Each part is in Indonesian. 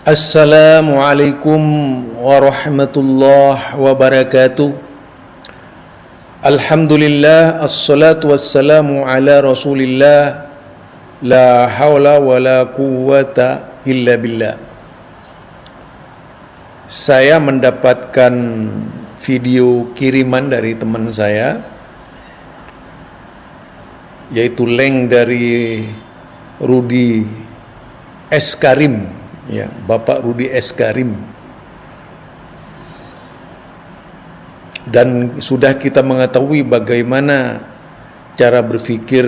Assalamualaikum warahmatullahi wabarakatuh. Alhamdulillah, assalatu wassalamu ala rasulillah. La hawla wa la quwwata illa billah. Saya mendapatkan video kiriman dari teman saya, yaitu link dari Rudi S. Karim, ya, Bapak Rudi S. Karim. Dan sudah kita mengetahui bagaimana cara berpikir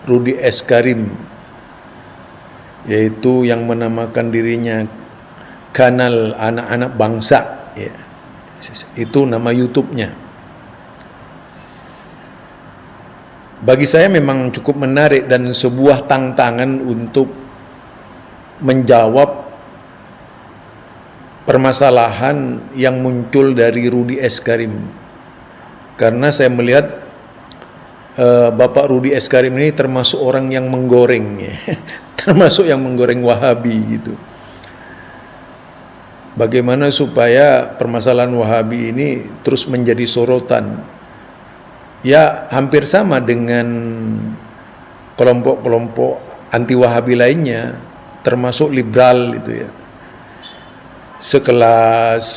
Rudi S. Karim, yaitu yang menamakan dirinya Kanal Anak-Anak Bangsa, ya. Itu nama YouTube-nya. Bagi saya memang cukup menarik dan sebuah tantangan untuk menjawab permasalahan yang muncul dari Rudi S. Karim, karena saya melihat Bapak Rudi S. Karim ini termasuk orang yang menggoreng, ya. Termasuk yang menggoreng Wahabi gitu. Bagaimana supaya permasalahan Wahabi ini terus menjadi sorotan, ya hampir sama dengan kelompok-kelompok anti Wahabi lainnya, termasuk liberal itu, ya, sekelas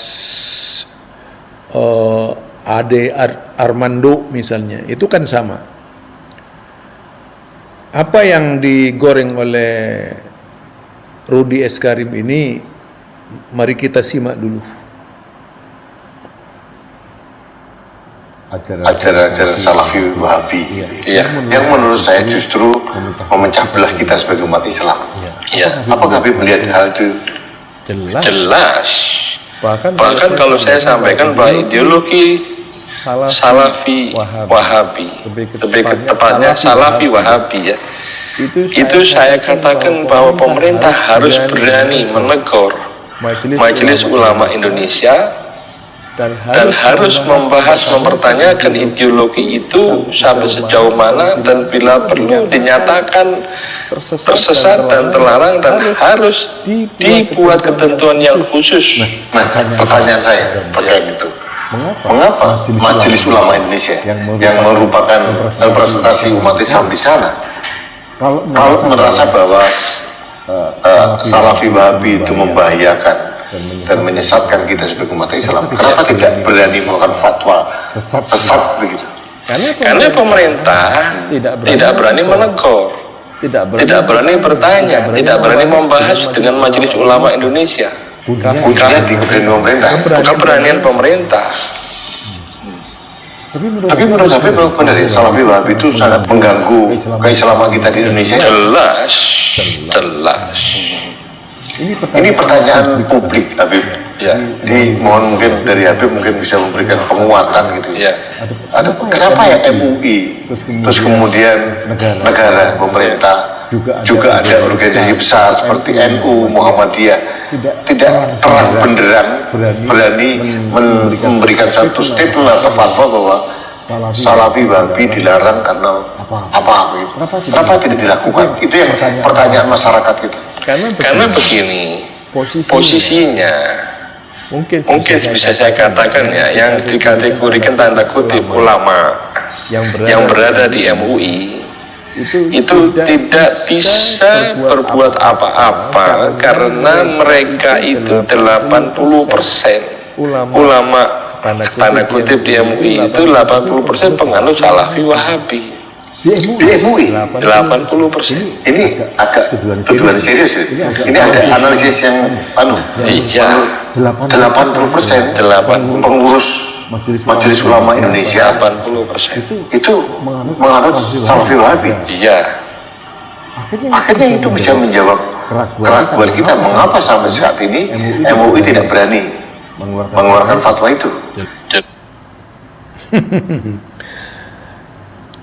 Ade Armando misalnya, itu kan sama. Apa yang digoreng oleh Rudi S. Karim ini, mari kita simak dulu. Ajaran-ajaran Salafi Wahabi, iya, yang menurut saya justru memecah belah kita sebagai umat Islam. Iya. Apakah Habib melihat hal itu? Jelas. Bahkan kalau saya sampaikan bahwa ideologi Salafi Wahabi, lebih tepatnya Salafi Wahabi, ya, itu saya katakan bahwa pemerintah harus berani menegur Majelis Ulama Indonesia dan harus membahas, mempertanyakan ideologi itu sampai sejauh mana, dan bila perlu dinyatakan tersesat dan terlarang, dan harus dibuat ketentuan yang khusus. Nah, pertanyaan saya terkait itu, mengapa Majelis Ulama Indonesia yang merupakan representasi umat Islam di sana, kalau merasa bahwa Salafi Wahabi itu membahayakan dan menyesatkan kita sebagai umat Islam, kenapa tidak berani melakukan fatwa sesat begitu? Karena pemerintah tidak berani menegur, tidak berani bertanya, tidak berani membahas dengan Majelis Ulama Indonesia. Kuncinya di keberanian pemerintah, bukan keberanian pemerintah. Tapi menurut saya benar ya, Salafi Wahabi itu sangat mengganggu keislaman kita di Indonesia. Jelas. Ini pertanyaan publik, Habib. Ya. Mohon mungkin dari Habib mungkin bisa memberikan penguatan gitu. Ya. Kenapa ya MUI, terus kemudian negara, pemerintah, juga ada organisasi besar seperti NU, Muhammadiyah, tidak terang benderang berani memberikan satu statement atau fatwa bahwa Salafi Wahabi dilarang karena apa gitu. Kenapa tidak dilakukan? Itu yang pertanyaan masyarakat gitu. Karena begini, posisinya mungkin bisa saya katakan, ya, yang dikategorikan tanda kutip ulama yang berada di MUI itu tidak bisa berbuat apa-apa, karena mereka itu 80% ulama tanda kutip di MUI itu 80% penganut Salafi Wahabi. Di MUI 80%. Ini agak tuduhan serius ya. Ini ada analisis yang iya, 80% pengurus Majelis Ulama Indonesia 80% itu menganut Salafi Wahabi. Iya. Akhirnya itu bisa menjawab keraguan kita, mengapa sampai saat ini MUI tidak berani mengeluarkan fatwa itu.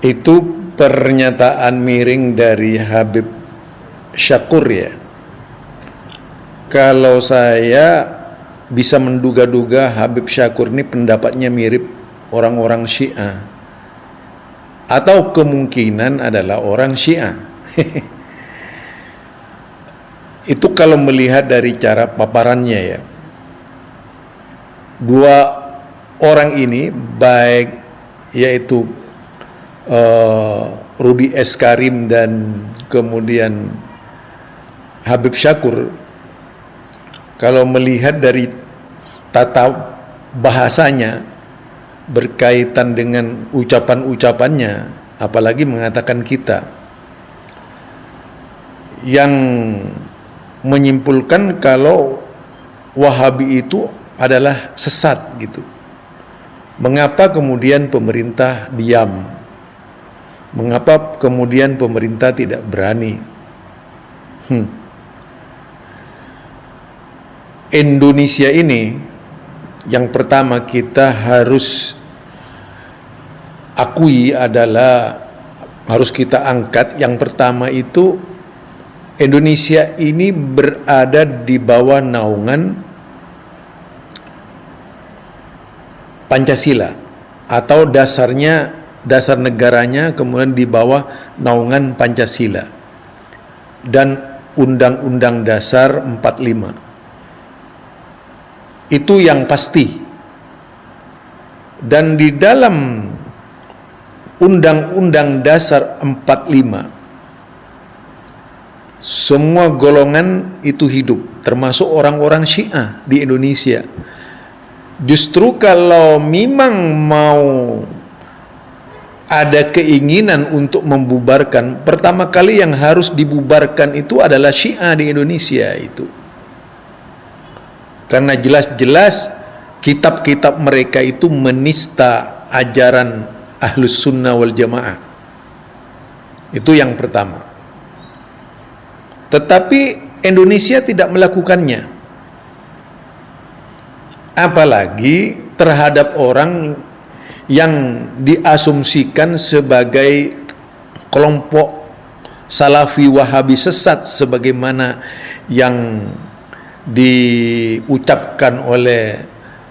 Itu pernyataan miring dari Habib Syakur, ya. Kalau saya bisa menduga-duga Habib Syakur ini pendapatnya mirip orang-orang Syiah, atau kemungkinan adalah orang Syiah. Itu kalau melihat dari cara paparannya ya. Dua orang ini baik yaitu Rudi Eskarim dan kemudian Habib Syakkur, kalau melihat dari tata bahasanya berkaitan dengan ucapan-ucapannya, apalagi mengatakan kita, yang menyimpulkan kalau Wahabi itu adalah sesat gitu. Mengapa kemudian pemerintah diam? Mengapa kemudian pemerintah tidak berani? Indonesia ini yang pertama kita harus akui adalah, harus kita angkat, yang pertama itu Indonesia ini berada di bawah naungan Pancasila, atau dasar negaranya kemudian di bawah naungan Pancasila dan Undang-Undang Dasar 45. Itu yang pasti. Dan di dalam Undang-Undang Dasar 45 semua golongan itu hidup, termasuk orang-orang Syiah di Indonesia. Justru kalau memang mau ada keinginan untuk membubarkan, pertama kali yang harus dibubarkan itu adalah Syiah di Indonesia itu. Karena jelas-jelas kitab-kitab mereka itu menista ajaran Ahlus Sunnah wal Jamaah. Itu yang pertama. Tetapi Indonesia tidak melakukannya. Apalagi terhadap orang yang diasumsikan sebagai kelompok Salafi Wahabi sesat, sebagaimana yang diucapkan oleh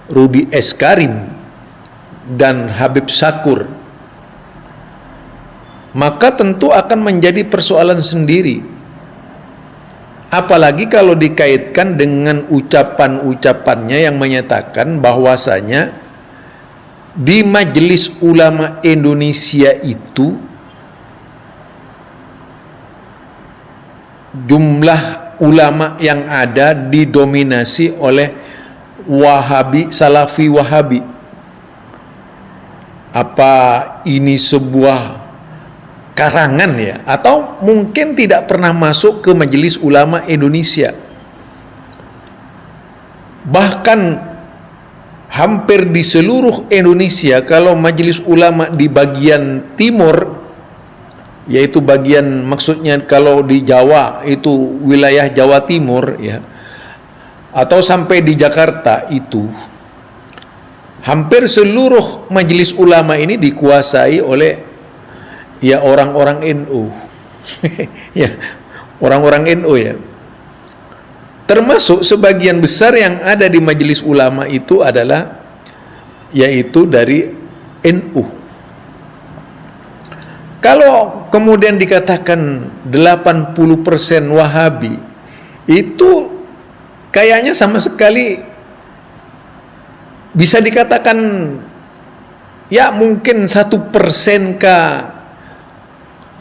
Rudi Eskarim dan Habib Syakkur, maka tentu akan menjadi persoalan sendiri. Apalagi kalau dikaitkan dengan ucapan-ucapannya yang menyatakan bahwasanya di Majelis Ulama Indonesia itu jumlah ulama yang ada didominasi oleh Wahabi, Salafi Wahabi. Apa ini sebuah karangan ya, atau mungkin tidak pernah masuk ke Majelis Ulama Indonesia? Bahkan hampir di seluruh Indonesia, kalau Majelis Ulama di bagian timur, yaitu bagian, maksudnya kalau di Jawa itu wilayah Jawa Timur ya, atau sampai di Jakarta, itu hampir seluruh Majelis Ulama ini dikuasai oleh ya orang-orang NU. Ya, orang-orang NU ya. Termasuk sebagian besar yang ada di Majelis Ulama itu adalah yaitu dari NU. Kalau kemudian dikatakan 80% Wahabi, itu kayaknya sama sekali bisa dikatakan ya mungkin 1% kah.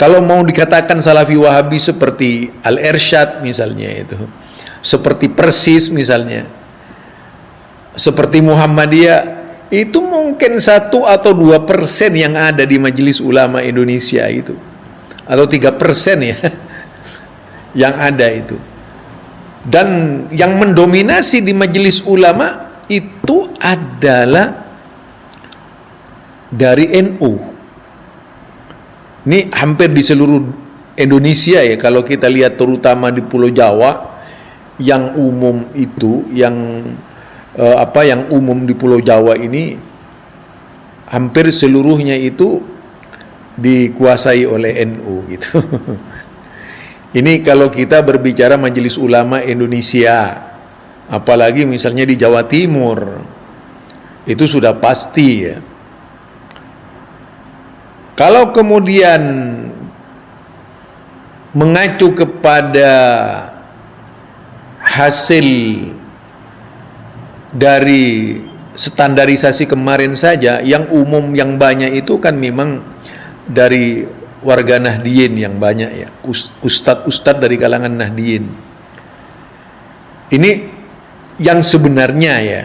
Kalau mau dikatakan Salafi Wahabi seperti Al-Irsyad misalnya itu, seperti Persis misalnya, seperti Muhammadiyah, itu mungkin 1 atau 2% yang ada di Majelis Ulama Indonesia itu, atau 3% ya yang ada itu. Dan yang mendominasi di Majelis Ulama itu adalah dari NU. Ini hampir di seluruh Indonesia ya, kalau kita lihat terutama di Pulau Jawa, yang umum itu, yang yang umum di Pulau Jawa ini hampir seluruhnya itu dikuasai oleh NU gitu. Ini kalau kita berbicara Majelis Ulama Indonesia, apalagi misalnya di Jawa Timur, itu sudah pasti ya. Kalau kemudian mengacu kepada hasil dari standarisasi kemarin saja, yang umum yang banyak itu kan memang dari warga Nahdien yang banyak ya, ustadz-ustadz dari kalangan Nahdien. Ini yang sebenarnya ya,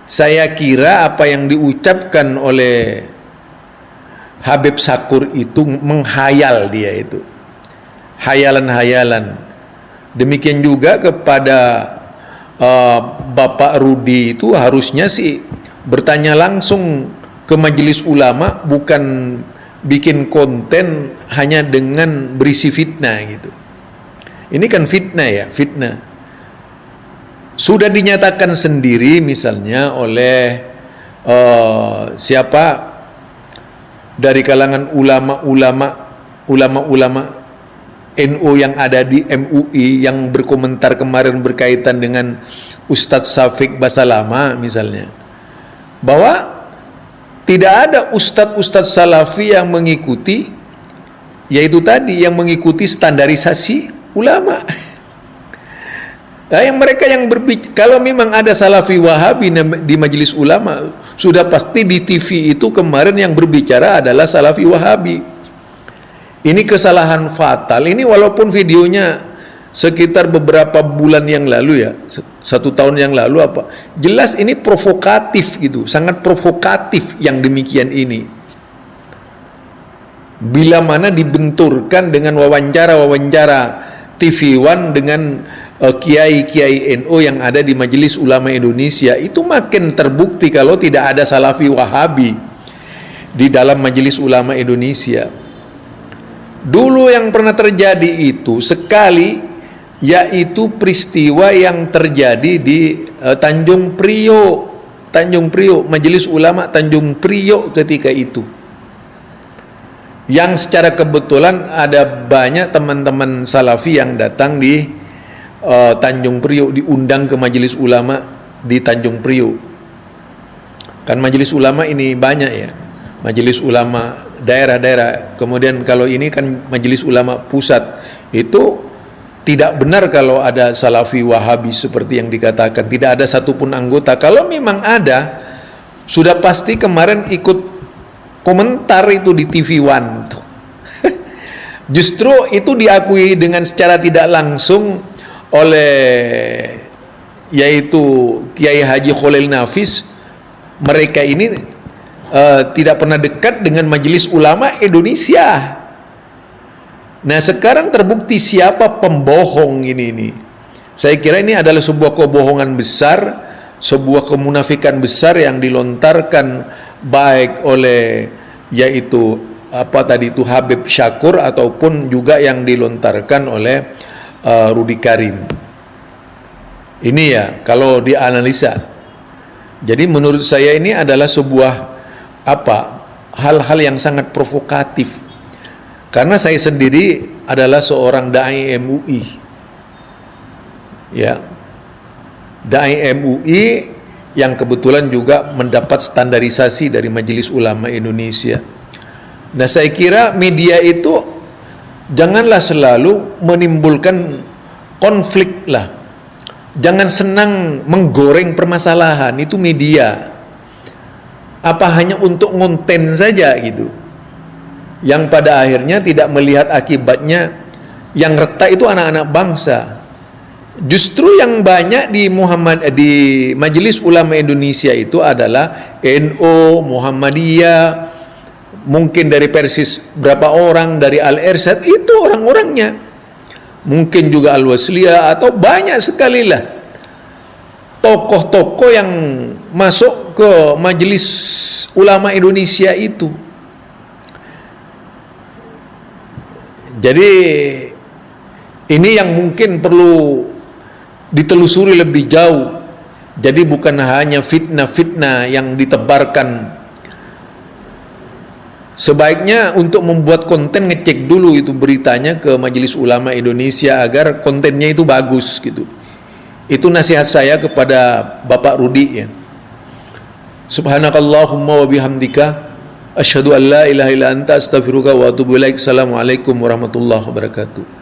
saya kira apa yang diucapkan oleh Habib Syakur itu menghayal, dia itu hayalan-hayalan. Demikian juga kepada Bapak Rudi itu harusnya sih bertanya langsung ke majelis ulama, bukan bikin konten hanya dengan berisi fitnah gitu. Ini kan fitnah ya, fitnah. Sudah dinyatakan sendiri misalnya oleh siapa dari kalangan ulama-ulama NU yang ada di MUI yang berkomentar kemarin berkaitan dengan Ustadz Syafiq Basalama misalnya, bahwa tidak ada ustadz-ustadz salafi yang mengikuti, yaitu tadi yang mengikuti standarisasi ulama. Nah, yang mereka yang berbicara, kalau memang ada salafi wahabi di majelis ulama, sudah pasti di TV itu kemarin yang berbicara adalah salafi wahabi. Ini kesalahan fatal. Ini walaupun videonya sekitar beberapa bulan yang lalu ya, 1 tahun yang lalu apa, jelas ini provokatif gitu, sangat provokatif yang demikian ini. Bila mana dibenturkan dengan wawancara-wawancara TV One dengan kiai-kiai NU yang ada di Majelis Ulama Indonesia, itu makin terbukti kalau tidak ada salafi wahabi di dalam Majelis Ulama Indonesia. Dulu yang pernah terjadi itu sekali, yaitu peristiwa yang terjadi di Tanjung Priok, Majelis Ulama Tanjung Priok ketika itu, yang secara kebetulan ada banyak teman-teman salafi yang datang di Tanjung Priok, diundang ke Majelis Ulama di Tanjung Priok. Kan Majelis Ulama ini banyak ya, Majelis Ulama daerah-daerah, kemudian kalau ini kan Majelis Ulama pusat. Itu tidak benar kalau ada salafi wahabi seperti yang dikatakan, tidak ada satupun anggota. Kalau memang ada, sudah pasti kemarin ikut komentar itu di TV One tuh. Justru itu diakui dengan secara tidak langsung oleh yaitu Kiai Haji Khalil Nafis. Mereka ini tidak pernah dekat dengan Majelis Ulama Indonesia. Nah, sekarang terbukti siapa pembohong ini. Saya kira ini adalah sebuah kebohongan besar, sebuah kemunafikan besar yang dilontarkan baik oleh yaitu apa tadi itu Habib Syakur ataupun juga yang dilontarkan oleh Rudi Karim. Ini ya kalau dianalisa. Jadi menurut saya ini adalah sebuah hal-hal yang sangat provokatif, karena saya sendiri adalah seorang dai MUI ya, dai MUI yang kebetulan juga mendapat standarisasi dari Majelis Ulama Indonesia. Nah, saya kira media itu janganlah selalu menimbulkan konflik lah, jangan senang menggoreng permasalahan. Itu media apa hanya untuk ngonten saja gitu, yang pada akhirnya tidak melihat akibatnya. Yang retak itu anak-anak bangsa. Justru yang banyak di Majelis Ulama Indonesia itu adalah NU, Muhammadiyah, mungkin dari Persis berapa orang, dari Al-Irsyad, itu orang-orangnya, mungkin juga Al-Wasliyah, atau banyak sekali lah tokoh-tokoh yang masuk ke Majelis Ulama Indonesia itu. Jadi ini yang mungkin perlu ditelusuri lebih jauh. Jadi bukan hanya fitnah-fitnah yang ditebarkan. Sebaiknya untuk membuat konten ngecek dulu itu beritanya ke Majelis Ulama Indonesia agar kontennya itu bagus gitu. Itu nasihat saya kepada Bapak Rudi ya. Subhanakallahumma wa bihamdika asyhadu an la ilaha illa anta astaghfiruka wa atubu ilaik. Assalamualaikum warahmatullahi wabarakatuh.